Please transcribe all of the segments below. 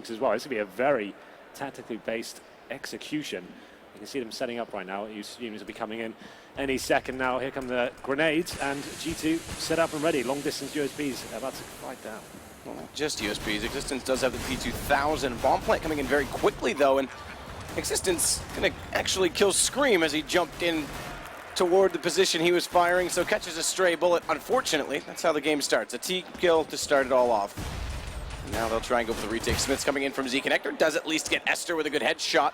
as well. This will be a very tactically based execution. You can see them setting up right now. Units will be coming in any second now. Here come the grenades, and G2 set up and ready. Long distance USBs about to fight down. Well, not just USBs. Existence does have the P2000 bomb plant coming in very quickly though, and Existence gonna actually kill Scream as he jumped in toward the position he was firing, so catches a stray bullet. Unfortunately, that's how the game starts. A T kill to start it all off. Now they'll try and go for the retake. Smith's coming in from Z Connector, does at least get Esther with a good headshot.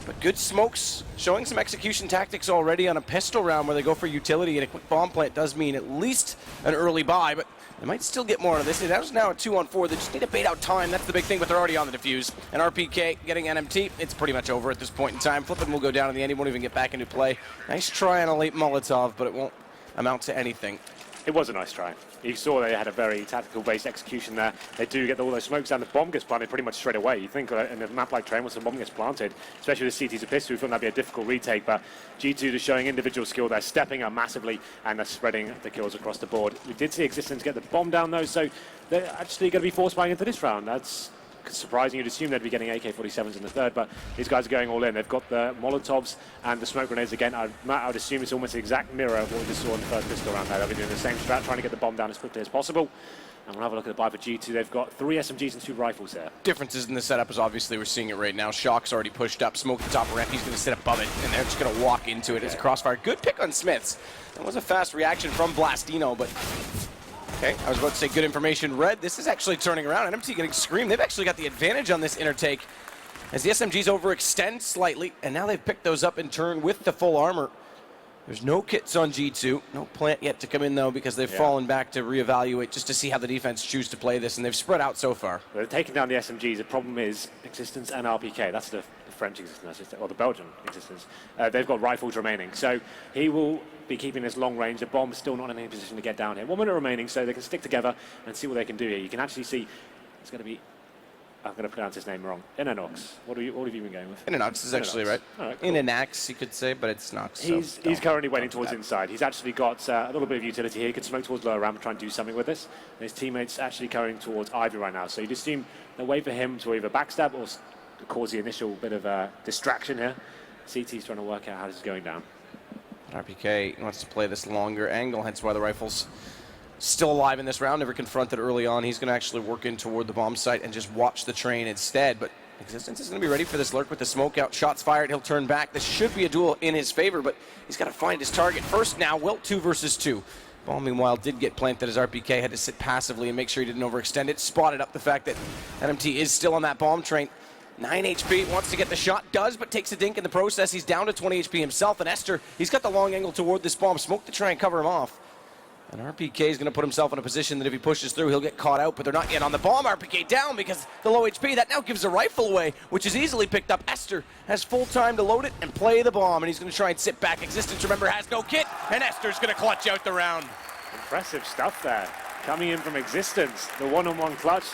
But good smokes, showing some execution tactics already on a pistol round where they go for utility, and a quick bomb plant does mean at least an early buy, but they might still get more out of this. That was now a 2-on-4. They just need to bait out time. That's the big thing, but they're already on the defuse. And RPK getting NMT. It's pretty much over at this point in time. Flippin will go down in the end. He won't even get back into play. Nice try on a late Molotov, but it won't amount to anything. It was a nice try. You saw they had a very tactical-based execution there. They do get all those smokes down. The bomb gets planted pretty much straight away. You think in a map like Train, once the bomb gets planted, especially with the CT's a pistol, we thought that'd be a difficult retake, but G2 just showing individual skill. They're stepping up massively, and they're spreading the kills across the board. We did see Existence get the bomb down, though, so they're actually going to be force buying into this round. That's surprising. You'd assume they'd be getting AK-47s in the third, but these guys are going all in. They've got the Molotovs and the smoke grenades again. I would assume it's almost the exact mirror of what we just saw in the first pistol round there. They'll be doing the same strat, trying to get the bomb down as quickly as possible. And we'll have a look at the buy for G2. They've got 3 SMGs and 2 rifles here. Differences in the setup is obviously we're seeing it right now. Shock's already pushed up, smoke the top ramp. He's going to sit above it, and they're just going to walk into it as a crossfire. Good pick on Smiths. That was a fast reaction from Blastino, but okay, I was about to say good information read. This is actually turning around. NMT getting Scream. They've actually got the advantage on this intertake as the SMGs overextend slightly, and now they've picked those up in turn with the full armor. There's no kits on G2. No plant yet to come in, though, because they've fallen back to reevaluate just to see how the defense choose to play this, and they've spread out so far. They're taking down the SMGs. The problem is Existence and RPK. That's the French Existence, or the Belgian Existence. They've got rifles remaining, so he will be keeping this long range. The bomb's still not in any position to get down here. 1 minute remaining, so they can stick together and see what they can do here. You can actually see it's going to be, I'm going to pronounce his name wrong, Inanox. What have you been going with? Inanox is actually right. Right, cool. Inanax, you could say, but it's not. He's currently waiting towards inside. He's actually got a little bit of utility here. He could smoke towards lower ramp and try and do something with this. And his teammates actually carrying towards Ivy right now. So you'd assume they'll wait for him to either backstab or cause the initial bit of distraction here. CT's trying to work out how this is going down. RPK wants to play this longer angle, hence why the rifle's still alive in this round, never confronted early on. He's going to actually work in toward the bomb site and just watch the train instead. But Existence is going to be ready for this lurk with the smoke out. Shots fired, he'll turn back. This should be a duel in his favor, but he's got to find his target first now. Wilt 2 versus 2. Ball, meanwhile, did get planted as RPK had to sit passively and make sure he didn't overextend it. Spotted up the fact that NMT is still on that bomb train. 9 HP, wants to get the shot, does, but takes a dink in the process. He's down to 20 HP himself, and Esther, he's got the long angle toward this bomb. Smoke to try and cover him off. And RPK is going to put himself in a position that if he pushes through, he'll get caught out, but they're not yet on the bomb. RPK down because the low HP. That now gives the rifle away, which is easily picked up. Esther has full time to load it and play the bomb, and he's going to try and sit back. Existence, remember, has no kit, and Esther's going to clutch out the round. Impressive stuff there. Coming in from Existence, the one-on-one clutch.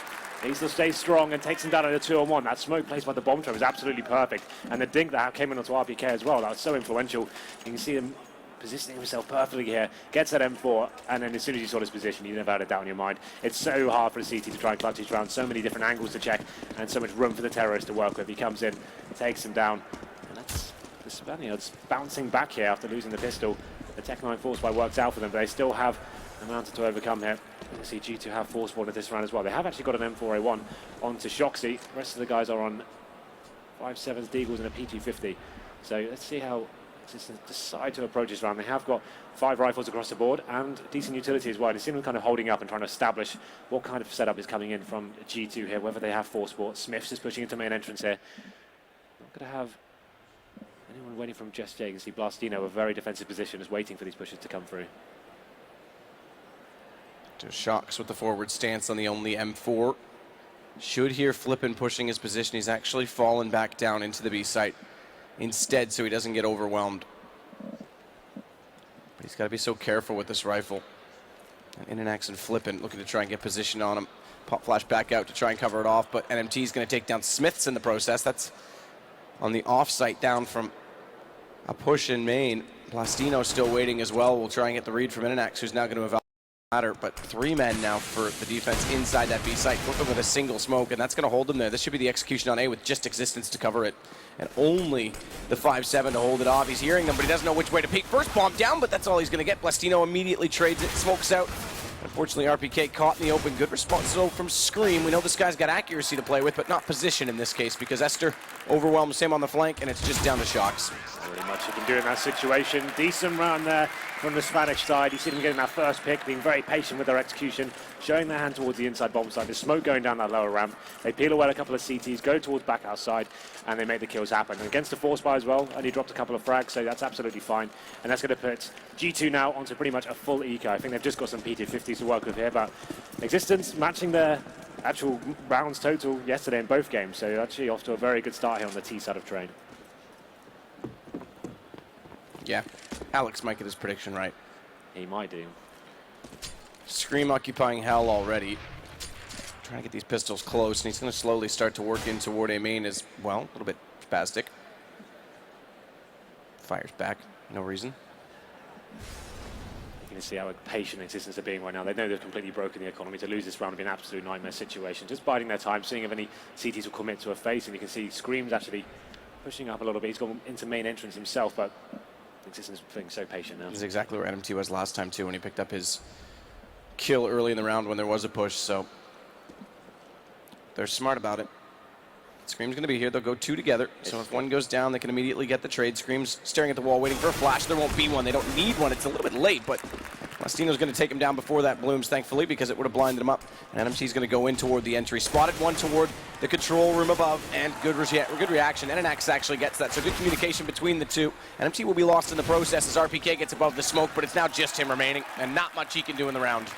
He still stays strong and takes him down at a 2-on-1. That smoke placed by the bomb train was absolutely perfect. And the dink that came in onto RPK as well, that was so influential. You can see him positioning himself perfectly here, gets that M4, and then as soon as you saw this position, you never had a doubt in your mind. It's so hard for the CT to try and clutch each round, so many different angles to check, and so much room for the terrorist to work with. He comes in, takes him down, and that's the Spaniards bouncing back here after losing the pistol. The Tech 9 force buy works out for them, but they still have a mountain to overcome here. You see G2 have force spawn at this round as well. They have actually got an M4A1 onto Shoxy. The rest of the guys are on 5.7s, Deagles, and a P250. So let's see how Existence decide to approach this round. They have got 5 rifles across the board and decent utility as well. You see them kind of holding up and trying to establish what kind of setup is coming in from G2 here, whether they have force spawn. Smith's is pushing into main entrance here. Not going to have anyone waiting from Just Jay. You can see Blastino, a very defensive position, is waiting for these pushes to come through. Shocks with the forward stance on the only M4. Should hear Flippin pushing his position. He's actually fallen back down into the B site instead, so he doesn't get overwhelmed. But he's got to be so careful with this rifle. And Inanax and Flippin looking to try and get position on him. Pop flash back out to try and cover it off, but NMT is going to take down Smiths in the process. That's on the off-site down from a push in main. Blastino still waiting as well. We'll try and get the read from Inanax, who's now going to evaluate ladder, but 3 men now for the defense inside that B site. Flipping with a single smoke, and that's going to hold them there. This should be the execution on A with just existence to cover it. And only the 5-7 to hold it off. He's hearing them, but he doesn't know which way to peek. First bomb down, but that's all he's going to get. Blastino immediately trades it, smokes out. Unfortunately, RPK caught in the open. Good response, though, from Scream. We know this guy's got accuracy to play with, but not position in this case, because Esther overwhelms him on the flank, and it's just down to Shocks. Not really much he can do in that situation. Decent run there from the Spanish side. You see them getting that first pick, being very patient with their execution, showing their hand towards the inside bomb side. There's smoke going down that lower ramp. They peel away a couple of CTs, go towards back outside, and they make the kills happen. And against the force buy as well, only dropped a couple of frags, so that's absolutely fine. And that's going to put G2 now onto pretty much a full eco. I think they've just got some PT50s to work with here, but Existence matching their actual rounds total yesterday in both games, so actually off to a very good start here on the T side of train. Yeah, Alex might get his prediction right. He might do. Scream occupying Hell already. Trying to get these pistols close, and he's going to slowly start to work in toward A main as well. A little bit spastic. Fires back, no reason. You can see how patient Existence are being right now. They know they've completely broken the economy. To lose this round would be an absolute nightmare situation. Just biding their time, seeing if any CTs will commit to a face, and you can see Scream's actually pushing up a little bit. He's gone into main entrance himself, but Existence being so patient now. This is exactly where NMT was last time, too, when he picked up his kill early in the round when there was a push, so they're smart about it. Scream's going to be here. They'll go 2 together, so if one goes down, they can immediately get the trade. Scream's staring at the wall, waiting for a flash. There won't be one. They don't need one. It's a little bit late, but Mastino's going to take him down before that blooms, thankfully, because it would have blinded him up. And NMT's going to go in toward the entry. Spotted one toward the control room above, and good reaction. NNX actually gets that, so good communication between the two. NMT will be lost in the process as RPK gets above the smoke, but it's now just him remaining, and not much he can do in the round.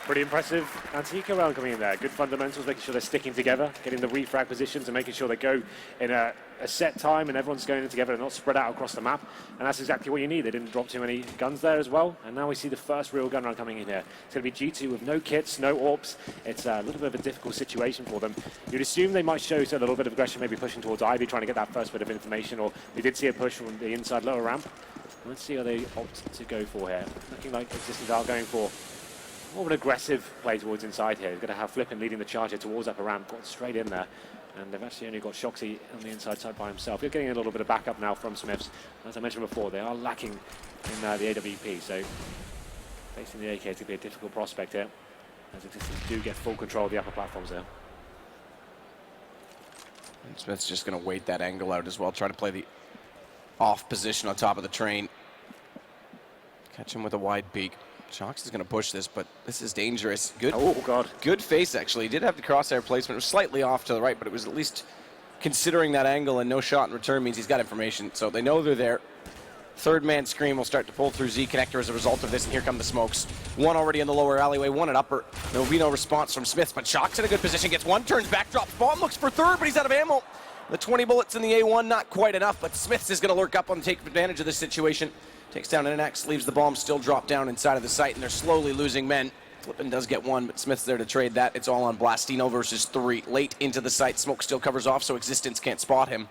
Pretty impressive Antica round coming in there. Good fundamentals, making sure they're sticking together, getting the refrag positions and making sure they go in a set time and everyone's going in together and not spread out across the map. And that's exactly what you need. They didn't drop too many guns there as well. And now we see the first real gun round coming in here. It's going to be G2 with no kits, no AWPs. It's a little bit of a difficult situation for them. You'd assume they might show a little bit of aggression, maybe pushing towards Ivy, trying to get that first bit of information, or we did see a push from the inside lower ramp. Let's see what they opt to go for here. Looking like Existence are going for more of an aggressive play towards inside here. He's going to have Flippin leading the charge here towards upper ramp, got straight in there. And they've actually only got Shoxy on the inside side by himself. You're getting a little bit of backup now from Smiths. As I mentioned before, they are lacking in the AWP, so facing the AK is going to be a difficult prospect here, as Existence do get full control of the upper platforms there. And Smith's just going to wait that angle out as well, try to play the off position on top of the train. Catch him with a wide peek. Shocks is going to push this, but this is dangerous. Good. Oh, God. Good face, actually. He did have the crosshair placement. It was slightly off to the right, but it was at least considering that angle, and no shot in return means he's got information. So they know they're there. Third man Scream will start to pull through Z connector as a result of this, and here come the smokes. One already in the lower alleyway, one at upper. There will be no response from Smiths, but Shocks in a good position. Gets one, turns back, drops bomb, looks for third, but he's out of ammo. The 20 bullets in the A1, not quite enough, but Smiths is going to lurk up and take advantage of this situation. Takes down NX, leaves the bomb still dropped down inside of the site, and they're slowly losing men. Flippin does get one, but Smith's there to trade that. It's all on Blastino versus 3. Late into the site, smoke still covers off, so Existence can't spot him.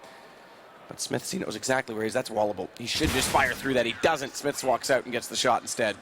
But Smiths, he knows exactly where he is. That's wallable. He should just fire through that. He doesn't. Smiths walks out and gets the shot instead.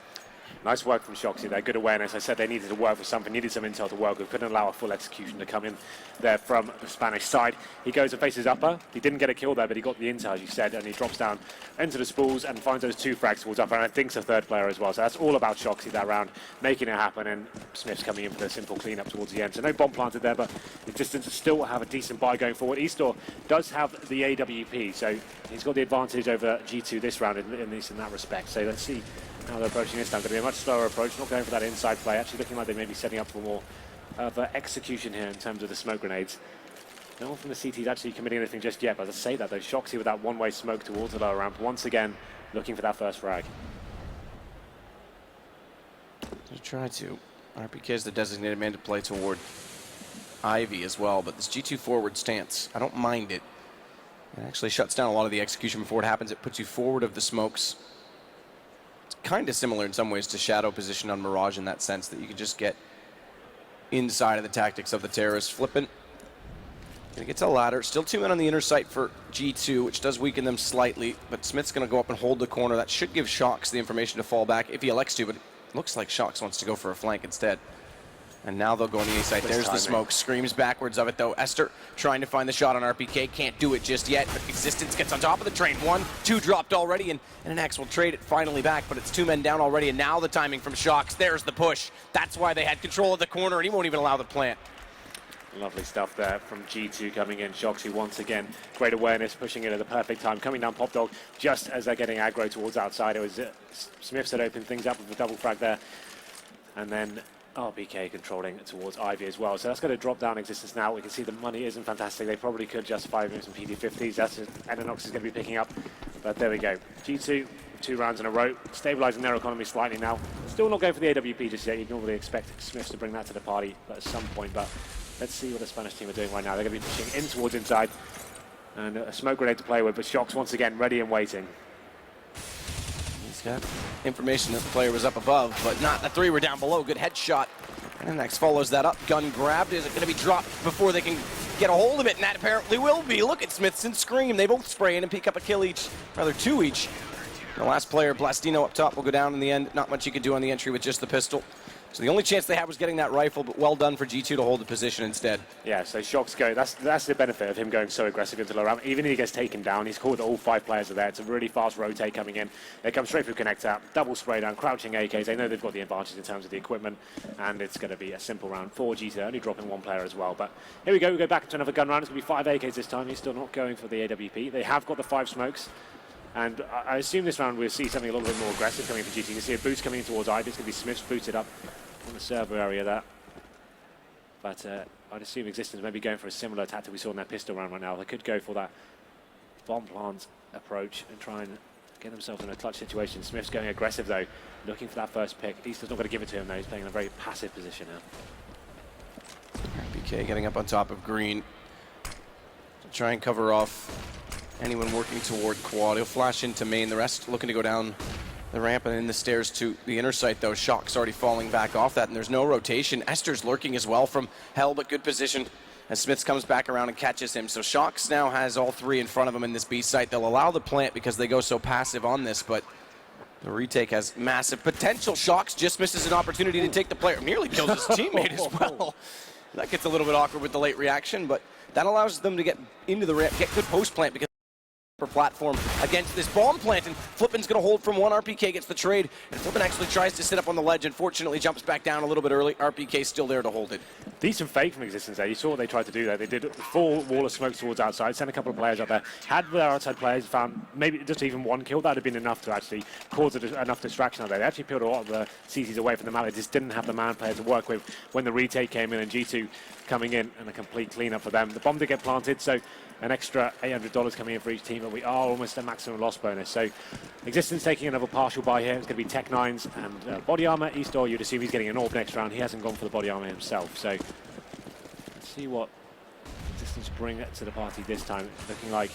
Nice work from Shoxy there, good awareness. I said they needed to work with something, needed some intel to work with, couldn't allow a full execution to come in there from the Spanish side. He goes and faces upper. He didn't get a kill there, but he got the intel, as you said, and he drops down into the spools and finds those 2 frags towards upper, and I think it's a third player as well. So that's all about Shoxy that round, making it happen, and Smith's coming in for the simple cleanup towards the end. So no bomb planted there, but Existence still have a decent buy going forward. Eastor does have the AWP, so he's got the advantage over G2 this round, at least in that respect. So let's see how they're approaching this time. Going to be a much slower approach, not going for that inside play. Actually looking like they may be setting up for more of execution here in terms of the smoke grenades. No one from the CT is actually committing anything just yet, but as I say that, though, Shoxy with that one-way smoke towards the lower ramp, once again looking for that first frag. They try to. RPK is the designated man to play toward Ivy as well, but this G2 forward stance, I don't mind it. It actually shuts down a lot of the execution before it happens. It puts you forward of the smokes. Kind of similar in some ways to shadow position on Mirage in that sense, that you can just get inside of the tactics of the terrorists. Flippin gonna get to the ladder. Still 2 men on the inner site for G2, which does weaken them slightly, but Smith's gonna go up and hold the corner. That should give Shocks the information to fall back if he elects to, but looks like Shocks wants to go for a flank instead. And now they'll go on the A side. There's the smoke. Screams backwards of it, though. Esther trying to find the shot on RPK. Can't do it just yet, but Existence gets on top of the train. 1, 2 dropped already, and an X will trade it finally back, but it's 2 men down already, and now the timing from Shocks. There's the push. That's why they had control of the corner, and he won't even allow the plant. Lovely stuff there from G2 coming in. Shoxy once again, great awareness, pushing it at the perfect time. Coming down Pop Dog just as they're getting aggro towards outside. It was Smiths that opened things up with a double frag there. And then RPK controlling towards Ivy as well. So that's going to drop down Existence now. We can see the money isn't fantastic. They probably could justify moving some PD50s. That's Eninox is going to be picking up. But there we go. G2, 2 rounds in a row, stabilizing their economy slightly now. Still not going for the AWP just yet. You'd normally expect Smiths to bring that to the party at some point. But let's see what the Spanish team are doing right now. They're going to be pushing in towards inside. And a smoke grenade to play with. But Shocks once again ready and waiting. He's got information that the player was up above, but not. The 3 were down below. Good headshot. And next follows that up. Gun grabbed. Is it going to be dropped before they can get a hold of it? And that apparently will be. Look at Smiths and Scream. They both spray in and pick up a kill each. Rather, 2 each. The last player, Blastino, up top will go down in the end. Not much you could do on the entry with just the pistol. So the only chance they had was getting that rifle, but well done for G2 to hold the position instead. Yeah, so Shocks go. That's the benefit of him going so aggressive into the round. Even if he gets taken down, he's called all 5 players are there. It's a really fast rotate coming in. They come straight through connector, double spray down, crouching AKs. They know they've got the advantage in terms of the equipment, and it's going to be a simple round for G2, only dropping 1 player as well. But here we go. We go back to another gun round. It's going to be 5 AKs this time. He's still not going for the AWP. They have got the 5 smokes. And I assume this round we'll see something a little bit more aggressive coming for GT. You can see a boost coming in towards Ivy. It's going to be Smiths booted up on the server area there. But I'd assume Existence may be going for a similar tactic we saw in that pistol round right now. They could go for that bomb plant approach and try and get themselves in a clutch situation. Smith's going aggressive though, looking for that first pick. Easter's not going to give it to him though. He's playing in a very passive position now. BK getting up on top of Green to try and cover off anyone working toward quad. He'll flash into main. The rest looking to go down the ramp and in the stairs to the inner site, though. Shock's already falling back off that, and there's no rotation. Esther's lurking as well from hell, but good position as Smiths comes back around and catches him. So Shocks now has all 3 in front of him in this B site. They'll allow the plant because they go so passive on this, but the retake has massive potential. Shocks just misses an opportunity to take the player. Nearly kills his teammate as well. That gets a little bit awkward with the late reaction, but that allows them to get into the ramp, get good post plant because platform against this bomb plant, and Flippin's going to hold from 1. RPK gets the trade, and Flippin actually tries to sit up on the ledge. Unfortunately, jumps back down a little bit early. RPK still there to hold it. Decent fake from Existence there. You saw what they tried to do there. They did a full wall of smoke towards outside, sent a couple of players up there. Had their outside players found maybe just even 1 kill, that would have been enough to actually cause enough distraction out there. They actually peeled a lot of the CCs away from the map. They just didn't have the man player to work with when the retake came in, and G2 coming in and a complete cleanup for them. The bomb did get planted, so an extra $800 coming in for each team, but we are almost at maximum loss bonus. So Existence taking another partial buy here. It's going to be Tech 9s and body armor. Eastor, you'd assume he's getting an AWP next round. He hasn't gone for the body armor himself. So let's see what Existence bring to the party this time. It's looking like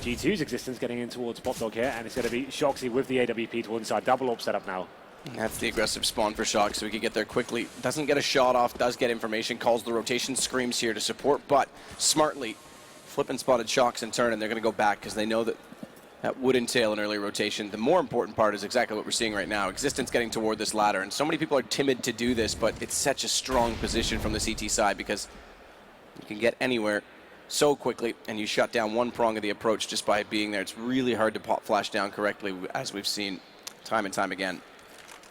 G2's Existence getting in towards Pop Dog here, and it's going to be Shoxy with the AWP towards inside. Double AWP set up now. That's the aggressive spawn for Shock, so we can get there quickly. Doesn't get a shot off, does get information, calls the rotation, Screams here to support, but smartly, Flippin spotted Shocks in turn, and they're going to go back because they know that that would entail an early rotation. The more important part is exactly what we're seeing right now. Existence getting toward this ladder, and so many people are timid to do this, but it's such a strong position from the CT side because you can get anywhere so quickly, and you shut down 1 prong of the approach just by being there. It's really hard to pop flash down correctly, as we've seen time and time again.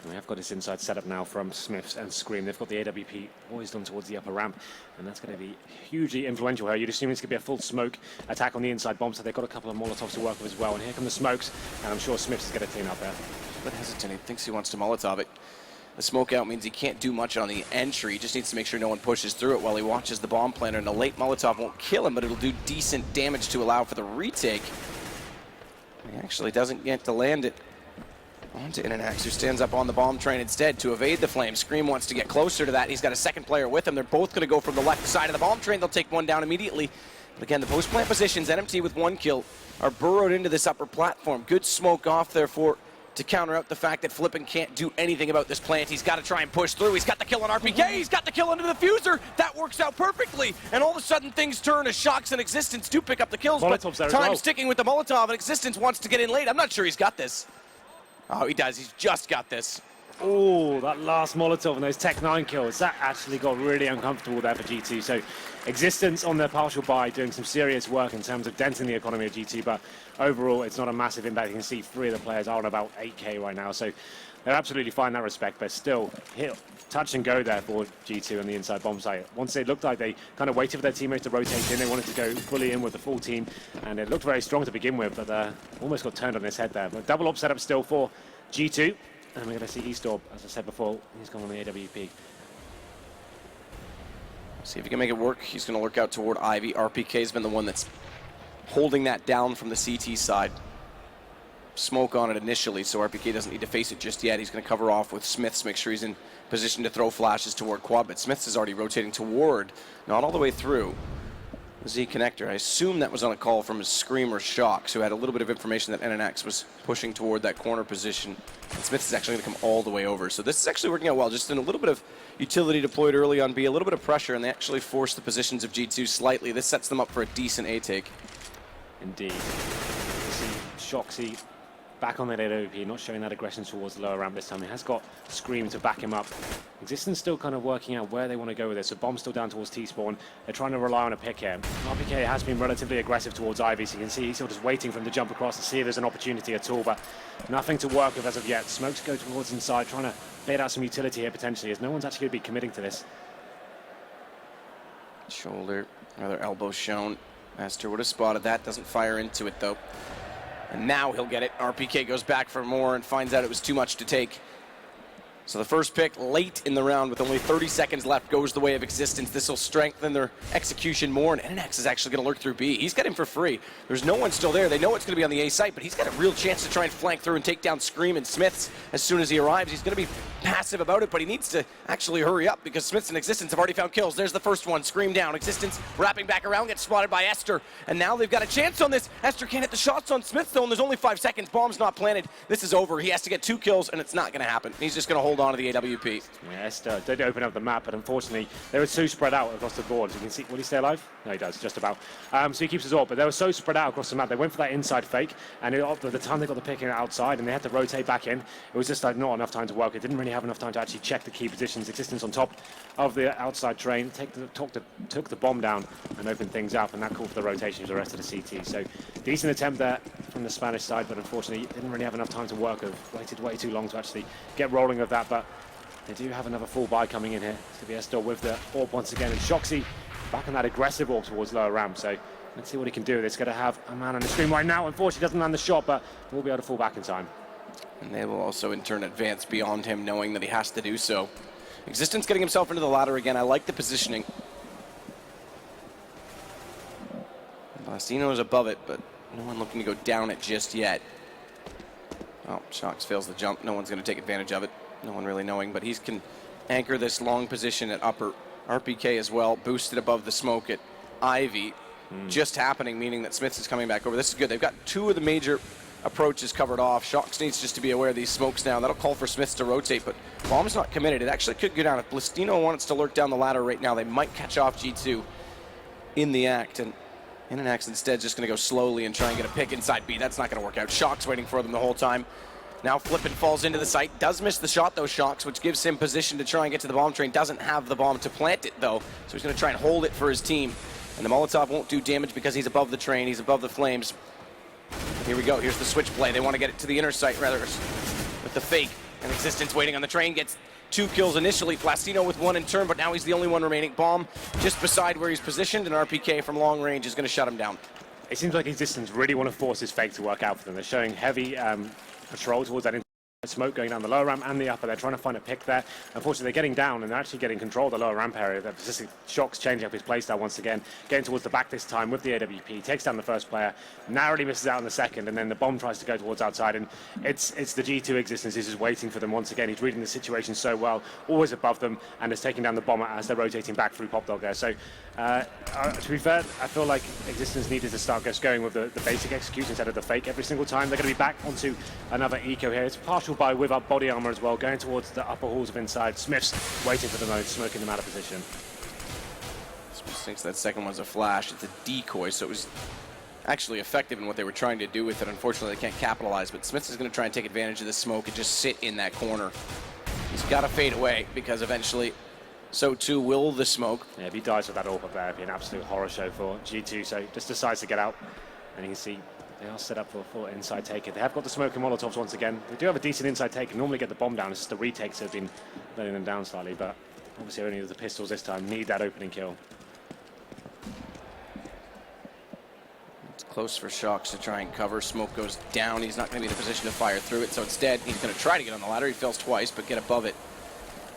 We have got this inside setup now from Smiths and Scream. They've got the AWP always done towards the upper ramp, and that's going to be hugely influential here. You'd assume it's going to be a full smoke attack on the inside bomb, so they've got a couple of Molotovs to work with as well. And here come the smokes, and I'm sure Smiths is going to clean up there. But hesitant, he thinks he wants to Molotov it. The smoke out means he can't do much on the entry. He just needs to make sure no one pushes through it while he watches the bomb planter, and a late Molotov won't kill him, but it'll do decent damage to allow for the retake. He actually doesn't get to land it onto Inax, who stands up on the bomb train instead to evade the flame. Scream wants to get closer to that. He's got a 2nd player with him. They're both going to go from the left side of the bomb train. They'll take 1 down immediately. But again, the post-plant positions, NMT with 1 kill, are burrowed into this upper platform. Good smoke off, therefore, to counter out the fact that Flippin can't do anything about this plant. He's got to try and push through. He's got the kill on RPK. He's got the kill into the diffuser. That works out perfectly. And all of a sudden, things turn as Shocks and Existence do pick up the kills. Molotov's but time sticking with the Molotov, and Existence wants to get in late. I'm not sure he's got this. Oh, he does. He's just got this. Oh, that last Molotov and those Tech 9 kills, that actually got really uncomfortable there for G2. So Existence on their partial buy doing some serious work in terms of denting the economy of G2, but overall it's not a massive impact. You can see 3 of the players are on about 8k right now, so they're absolutely fine in that respect, but still touch and go there for G2 on the inside bomb site. Once it looked like they kind of waited for their teammates to rotate in, they wanted to go fully in with the full team, and it looked very strong to begin with, but almost got turned on his head there. But double up setup still for G2, and we're going to see Eastorp, as I said before, he's gone on the AWP. See if he can make it work. He's going to lurk out toward Ivy. RPK has been the one that's holding that down from the CT side. Smoke on it initially, so RPK doesn't need to face it just yet. He's going to cover off with Smiths, make sure he's in position to throw flashes toward Quad, but Smiths is already rotating toward, not all the way through, the Z connector. I assume that was on a call from his Scream or Shocks, who had a little bit of information that NNX was pushing toward that corner position. And Smiths is actually going to come all the way over. So this is actually working out well. Just in a little bit of utility deployed early on B, a little bit of pressure, and they actually force the positions of G2 slightly. This sets them up for a decent A take. Indeed. You see Shoxy back on that AWP, not showing that aggression towards the lower ramp this time. He has got Scream to back him up. Existence still kind of working out where they want to go with this. So Bomb's still down towards T-spawn. They're trying to rely on a pick here. RPK has been relatively aggressive towards Ivy, so you can see he's still just waiting for him to jump across to see if there's an opportunity at all, but nothing to work with as of yet. Smokes go towards inside, trying to bait out some utility here potentially, as no one's actually going to be committing to this. Shoulder, rather elbow shown. Master would have spotted that, doesn't fire into it though. And now he'll get it. RPK goes back for more and finds out it was too much to take. So the first pick late in the round with only 30 seconds left goes the way of Existence. This will strengthen their execution more, and NNX is actually going to lurk through B. He's got him for free. There's no one still there. They know it's going to be on the A site, but he's got a real chance to try and flank through and take down Scream and Smiths as soon as he arrives. He's going to be passive about it, but he needs to actually hurry up because Smiths and Existence have already found kills. There's the first one. Scream down. Existence wrapping back around, gets spotted by Esther, and now they've got a chance on this. Esther can't hit the shots on Smiths though, and there's only 5 seconds. Bomb's not planted. This is over. He has to get 2 kills, and it's not going to happen. He's just going to hold on to the AWP. Yeah, Esther did open up the map, but unfortunately they were so spread out across the board. As you can see, will he stay alive? No, he does, just about. So he keeps his ult, but they were so spread out across the map. They went for that inside fake, and by the time they got the pick outside and they had to rotate back in, it was just like not enough time to work. It didn't really have enough time to actually check the key positions. Existence on top of the outside train, took the bomb down and opened things up, and that called for the rotation of the rest of the CT. So decent attempt there from the Spanish side, but unfortunately didn't really have enough time to work. Waited way too long to actually get rolling with that, but they do have another full buy coming in here. It's going to be Esther with the AWP once again, and Shoxy back on that aggressive AWP towards lower ramp. So let's see what he can do. It's going to have a man on the screen right now. Unfortunately, doesn't land the shot, but we'll be able to fall back in time. And they will also in turn advance beyond him, knowing that he has to do so. Existence getting himself into the ladder again. I like the positioning. Blastino is above it, but no one looking to go down it just yet. Oh, Shocks fails the jump. No one's going to take advantage of it. No one really knowing, but he can anchor this long position at upper. RPK as well, boosted above the smoke at Ivy. Just happening, meaning that Smiths is coming back over. This is good. They've got 2 of the major approaches covered off. Shocks needs just to be aware of these smokes now. That'll call for Smiths to rotate, but Bomb's not committed. It actually could go down. If Blastino wants to lurk down the ladder right now, they might catch off G2 in the act, and NNX instead just going to go slowly and try and get a pick inside B. That's not going to work out. Shocks waiting for them the whole time. Now Flippin falls into the site, does miss the shot though, Shocks, which gives him position to try and get to the bomb train. Doesn't have the bomb to plant it though, so he's going to try and hold it for his team. And the Molotov won't do damage because he's above the train, he's above the flames. Here we go, here's the switch play. They want to get it to the inner site rather with the fake. And Existence waiting on the train, gets 2 kills initially. Blastino with 1 in turn, but now he's the only one remaining. Bomb just beside where he's positioned, and RPK from long range is going to shut him down. It seems like Existence really want to force his fake to work out for them. They're showing heavy patrol towards that smoke going down the lower ramp and the upper. They're trying to find a pick there. Unfortunately, they're getting down and they're actually getting control of the lower ramp area. They're persisting. Shocks changing up his playstyle once again, getting towards the back this time with the AWP, takes down the first player, narrowly misses out on the second, and then the bomb tries to go towards outside, and it's the G2 Existence. He's just waiting for them once again. He's reading the situation so well, always above them, and is taking down the bomber as they're rotating back through Pop Dog there. So to be fair, I feel like Existence needed to start just going with the basic execution instead of the fake every single time. They're going to be back onto another eco here. It's partial buy with up body armor as well, going towards the upper halls of inside. Smiths waiting for the moment, smoking them out of position. Smiths thinks that second one's a flash. It's a decoy, so it was actually effective in what they were trying to do with it. Unfortunately, they can't capitalize, but Smiths is going to try and take advantage of this smoke and just sit in that corner. He's got to fade away because eventually so too will the smoke. Yeah, if he dies with that AWP up there, it'd be an absolute horror show for G2. So just decides to get out, and you can see they are set up for a full inside take. They have got the smoke and Molotovs once again. They do have a decent inside take and normally get the bomb down. It's just the retakes have been letting them down slightly, but obviously only the pistols this time need that opening kill. It's close for Shocks to try and cover. Smoke goes down. He's not going to be in a position to fire through it, so instead he's going to try to get on the ladder. He fails twice, but get above it.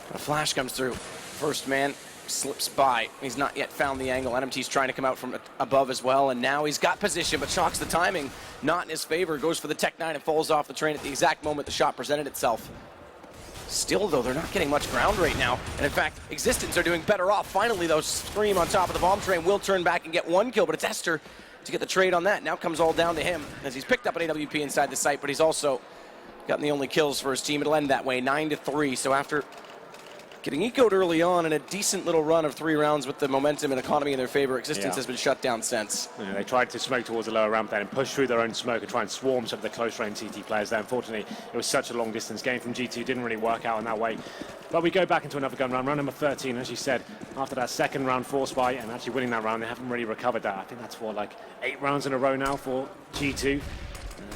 But a flash comes through. First man slips by. He's not yet found the angle. NMT's trying to come out from above as well, and now he's got position, but Shocks, the timing not in his favor. Goes for the Tech 9 and falls off the train at the exact moment the shot presented itself. Still, though, they're not getting much ground right now, and in fact, Existence are doing better off. Finally, though, Scream on top of the bomb train will turn back and get one kill, but it's Esther to get the trade on that. Now comes all down to him, as he's picked up an AWP inside the site, but he's also gotten the only kills for his team. It'll end that way, 9-3, so after getting ecoed early on and a decent little run of 3 rounds with the momentum and economy in their favor, Existence has been shut down since. Yeah, they tried to smoke towards the lower ramp then and push through their own smoke and try and swarm some of the close-range CT players there. Unfortunately, it was such a long-distance game from G2, didn't really work out in that way. But we go back into another gun round, round number 13, as you said, after that second round force fight and actually winning that round, they haven't really recovered that. I think that's for like 8 rounds in a row now for G2.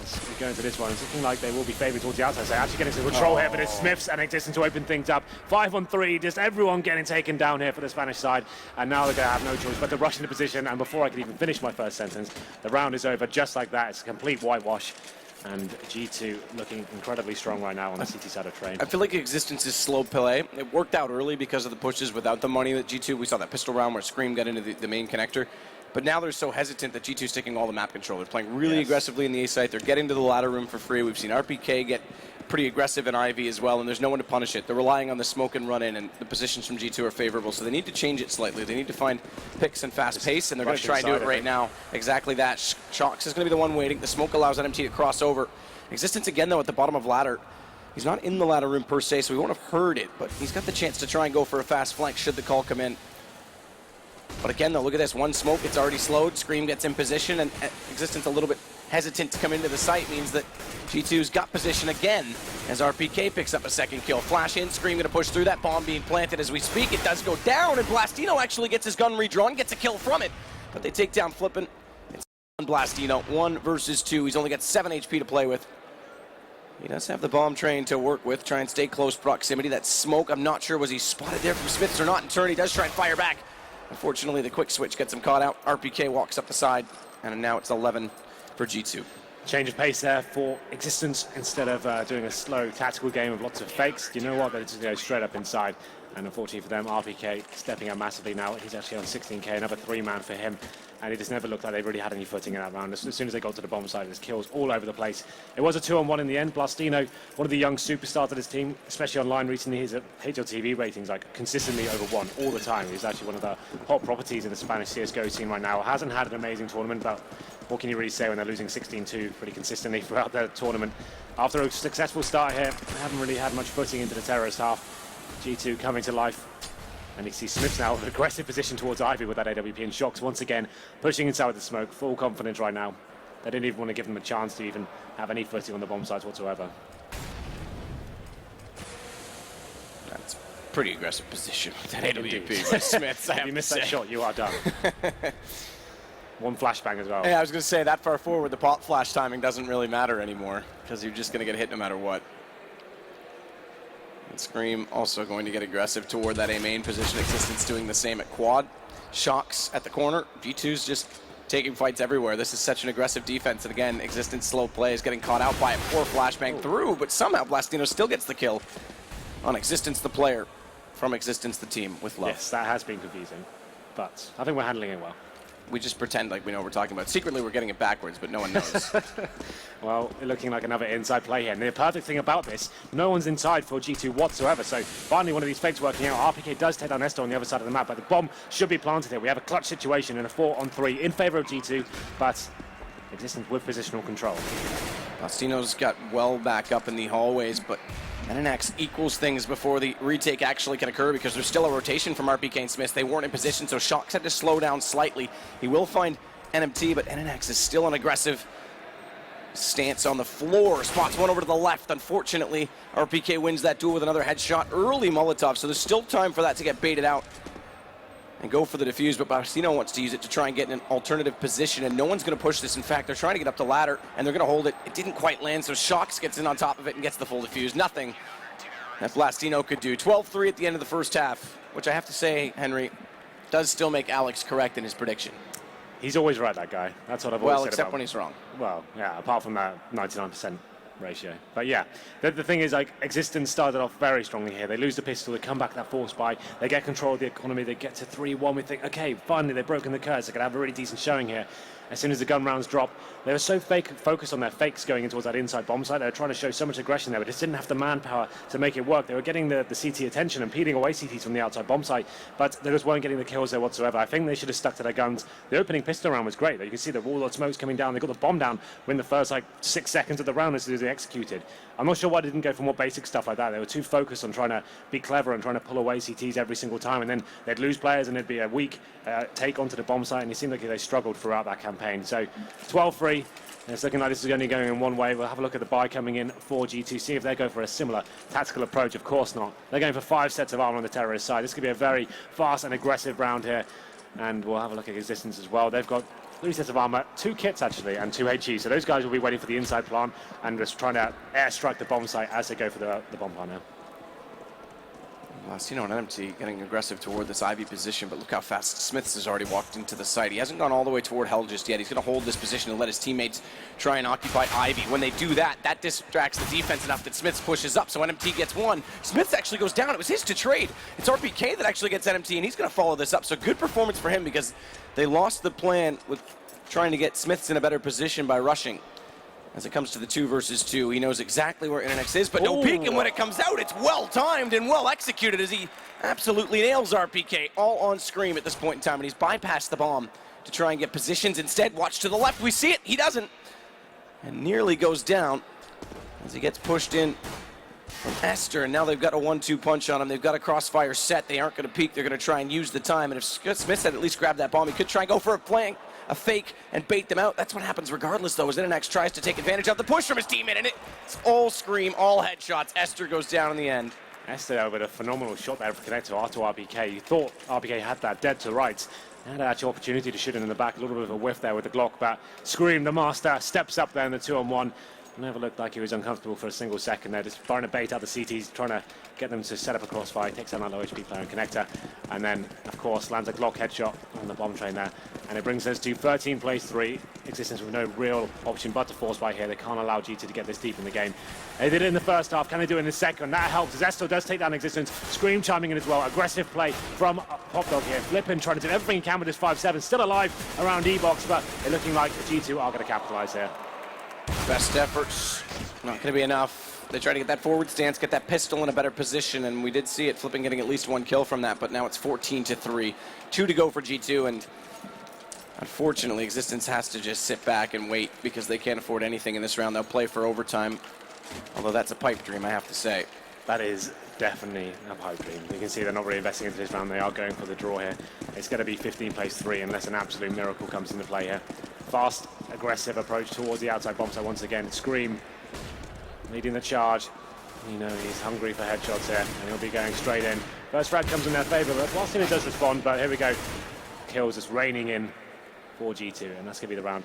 As we go into this one, it's looking like they will be favoured towards the outside. So actually getting some control here, but it's Smiths and Existence to open things up. 5-on-3, just everyone getting taken down here for the Spanish side. And now they're going to have no choice but to rush into position. And before I can even finish my first sentence, the round is over just like that. It's a complete whitewash. And G2 looking incredibly strong right now on the CT side of train. I feel like Existence's slow play. It worked out early because of the pushes without the money that G2. We saw that pistol round where Scream got into the main connector. But now they're so hesitant that G2's taking all the map control. They're playing really aggressively in the A site. They're getting to the ladder room for free. We've seen RPK get pretty aggressive in IV as well, and there's no one to punish it. They're relying on the smoke and run in, and the positions from G2 are favorable, so they need to change it slightly. They need to find picks and fast pace, and they're going to try and do it right now. Exactly that. Shocks is going to be the one waiting. The smoke allows NMT to cross over. Existence again, though, at the bottom of ladder. He's not in the ladder room per se, so we won't have heard it, but he's got the chance to try and go for a fast flank should the call come in. But again, though, look at this. One smoke, it's already slowed. Scream gets in position, and Existence a little bit hesitant to come into the site means that G2's got position again as RPK picks up a second kill. Flash in, Scream going to push through. That bomb being planted as we speak. It does go down, and Blastino actually gets his gun redrawn, gets a kill from it. But they take down Flippin'. It's on Blastino, 1 versus 2. He's only got 7 HP to play with. He does have the bomb train to work with, try and stay close proximity. That smoke, I'm not sure was he spotted there from Smiths or not. In turn, he does try and fire back. Unfortunately, the quick switch gets him caught out. RPK walks up the side, and now it's 11 for G2. Change of pace there for Existence. Instead of doing a slow tactical game of lots of fakes, you know what? They just go straight up inside. And unfortunately for them, RPK stepping up massively now. He's actually on 16k, another 3-man for him. And it just never looked like they really had any footing in that round. As soon as they got to the bomb side, there's kills all over the place. It was a 2-on-1 in the end. Blastino, one of the young superstars of his team, especially online recently, his HLTV ratings like consistently over 1 all the time. He's actually one of the hot properties in the Spanish CSGO scene right now. Hasn't had an amazing tournament, but what can you really say when they're losing 16-2 pretty consistently throughout the tournament? After a successful start here, they haven't really had much footing into the terrorist half. G2 coming to life. And you see Smiths now in an aggressive position towards Ivy with that AWP, and Shocks once again pushing inside with the smoke. Full confidence right now. They didn't even want to give them a chance to even have any footing on the bomb sites whatsoever. That's pretty aggressive position with that AWP by Smiths. If you miss that shot, you are done. One flashbang as well. Yeah, I was going to say that far forward, the pop flash timing doesn't really matter anymore because you're just going to get hit no matter what. And Scream also going to get aggressive toward that A main position. Existence doing the same at quad. Shocks at the corner. G2's just taking fights everywhere. This is such an aggressive defense. And again, Existence slow play is getting caught out by a poor flashbang through, but somehow Blastino still gets the kill on Existence the player from Existence the team with love. Yes, that has been confusing, but I think we're handling it well. We just pretend like we know what we're talking about. Secretly, we're getting it backwards, but no one knows. Well, looking like another inside play here. And the perfect thing about this, no one's inside for G2 whatsoever. So finally, one of these fakes working out. RPK does take down Nestor on the other side of the map, but the bomb should be planted here. We have a clutch situation in a 4-on-3 in favor of G2, but Existence with positional control. Blastino's got well back up in the hallways, but NNX equals things before the retake actually can occur because there's still a rotation from RPK and Smith. They weren't in position, so Shocks had to slow down slightly. He will find NMT, but NNX is still an aggressive Stance on the floor, spots one over to the left. Unfortunately, RPK wins that duel with another headshot. Early Molotov, so there's still time for that to get baited out and go for the defuse, but Bastino wants to use it to try and get in an alternative position, and no one's going to push this. In fact, they're trying to get up the ladder, and they're going to hold it. It didn't quite land, so Shocks gets in on top of it and gets the full defuse. Nothing that Bastino could do. 12-3 at the end of the first half, which I have to say, Henry, does still make Alex correct in his prediction. He's always right, that guy. That's what I've always said except about when he's wrong. Well, yeah, apart from that 99% ratio. But yeah, the thing is, like, Existence started off very strongly here. They lose the pistol, they come back that force buy, they get control of the economy, they get to 3-1. We think, okay, finally they've broken the curse, they're going to have a really decent showing here. As soon as the gun rounds drop, they were so focused on their fakes going in towards that inside bomb site. They were trying to show so much aggression there, but just didn't have the manpower to make it work. They were getting the CT attention and peeling away CTs from the outside bomb site, but they just weren't getting the kills there whatsoever. I think they should have stuck to their guns. The opening pistol round was great. You can see the wall of smokes coming down. They got the bomb down within the first 6 seconds of the round as soon as they executed. I'm not sure why they didn't go for more basic stuff like that. They were too focused on trying to be clever and trying to pull away CTs every single time, and then they'd lose players and it'd be a weak take onto the bomb site, and it seemed like they struggled throughout that campaign. So 12-3. It's looking like this is only going in one way. We'll have a look at the buy coming in for G2, see if they go for a similar tactical approach. Of course not. They're going for 5 sets of armor on the terrorist side. This could be a very fast and aggressive round here. And we'll have a look at Existence as well. They've got 3 sets of armor, 2 kits actually, and 2 HE. So those guys will be waiting for the inside plant and just trying to airstrike the bomb site as they go for the bomb plant now. Bastino and NMT getting aggressive toward this Ivy position, but look how fast Smiths has already walked into the site. He hasn't gone all the way toward Hell just yet. He's going to hold this position and let his teammates try and occupy Ivy. When they do that, that distracts the defense enough that Smiths pushes up, so NMT gets one. Smiths actually goes down. It was his to trade. It's RPK that actually gets NMT, and he's going to follow this up. So good performance for him because they lost the plan with trying to get Smiths in a better position by rushing. As it comes to the 2 versus 2, he knows exactly where NNX is, but no peek, and when it comes out, it's well-timed and well-executed as he absolutely nails RPK all on Scream at this point in time, and he's bypassed the bomb to try and get positions. Instead, watch to the left. We see it. He doesn't. And nearly goes down as he gets pushed in from Esther, and now they've got a 1-2 punch on him. They've got a crossfire set. They aren't going to peek. They're going to try and use the time, and if Smith had at least grabbed that bomb, he could try and go for a flank, a fake, and bait them out. That's what happens regardless, though, as NNX tries to take advantage of the push from his teammate, and it's all Scream, all headshots. Esther goes down in the end. Esther with a phenomenal shot there for connect to RPK. You thought RPK had that dead to rights. They had an actual opportunity to shoot him in the back. A little bit of a whiff there with the Glock, but Scream, the master, steps up there in the 2-on-1. Never looked like he was uncomfortable for a single second there, just trying to bait out the CTs, trying to get them to set up a crossfire, takes down that low HP player and connector, and then, of course, lands a Glock headshot on the bomb train there, and it brings us to 13 plays 3. Existence with no real option but to force by here. They can't allow G2 to get this deep in the game. They did it in the first half. Can they do it in the second? That helps as Esto does take down Existence. Scream chiming in as well. Aggressive play from Pop Dog here. Flippin' trying to do everything he can with his 5-7. Still alive around E-Box, but they're looking like G2 are going to capitalize here. Best efforts, not going to be enough. They try to get that forward stance, get that pistol in a better position, and we did see it. Flipping getting at least 1 kill from that, but now it's 14-3. 2 to go for G2, and unfortunately, Existence has to just sit back and wait because they can't afford anything in this round. They'll play for overtime, although that's a pipe dream, I have to say. That is definitely a pipe dream. You can see they're not really investing into this round. They are going for the draw here. It's going to be 15 plays 3 unless an absolute miracle comes into play here. Fast, aggressive approach towards the outside bomb site once again. Scream leading the charge. You know he's hungry for headshots here, and he'll be going straight in. First frag comes in their favor, but Boston does respond, but here we go. Kills just raining in for G2, and that's going to be the round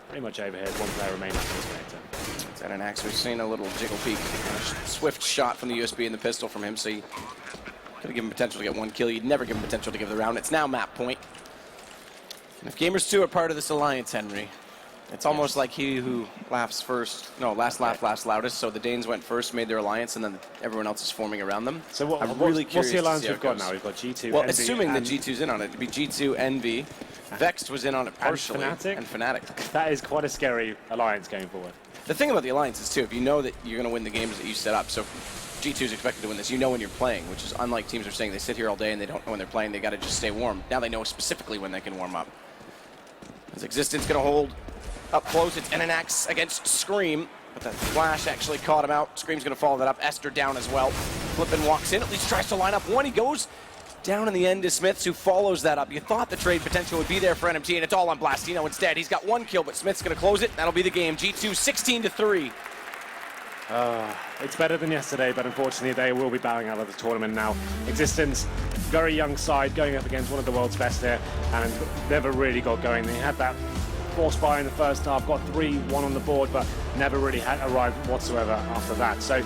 pretty much over here. 1 player remaining for this connector. It's NNX. We've seen a little jiggle peek, a swift shot from the USB and the pistol from him, so you could have given him potential to get 1 kill. You'd never give him potential to give the round. It's now map point. And if Gamers 2 are part of this alliance, Henry, it's almost like he who laughs first, no, last laugh, last loudest. So the Danes went first, made their alliance, and then everyone else is forming around them. So what's the alliance we've got now? We've got G2, well, Envy, assuming that G2's in on it, it'd be G2, Envy, Vexed was in on it partially, and Fnatic. That is quite a scary alliance going forward. The thing about the alliance is, too, if you know that you're going to win the games that you set up, so G2 is expected to win this, you know when you're playing, which is unlike teams are saying they sit here all day and they don't know when they're playing, they got to just stay warm. Now they know specifically when they can warm up. Is Existence going to hold up close? It's NNX against Scream, but that flash actually caught him out. Scream's going to follow that up. Esther down as well. Flippin' walks in, at least tries to line up one. He goes Down in the end is Smiths, who follows that up. You thought the trade potential would be there for NMT, and it's all on Blastino instead. He's got 1 kill, but Smith's going to close it. That'll be the game. G2 16-3. It's better than yesterday, but unfortunately they will be bowing out of the tournament now. Existence, very young side, going up against one of the world's best here, and never really got going. They had that force fire in the first half, got 3-1 on the board, but never really had arrived whatsoever after that. So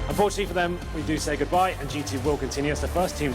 unfortunately for them, we do say goodbye, and G2 will continue as the first team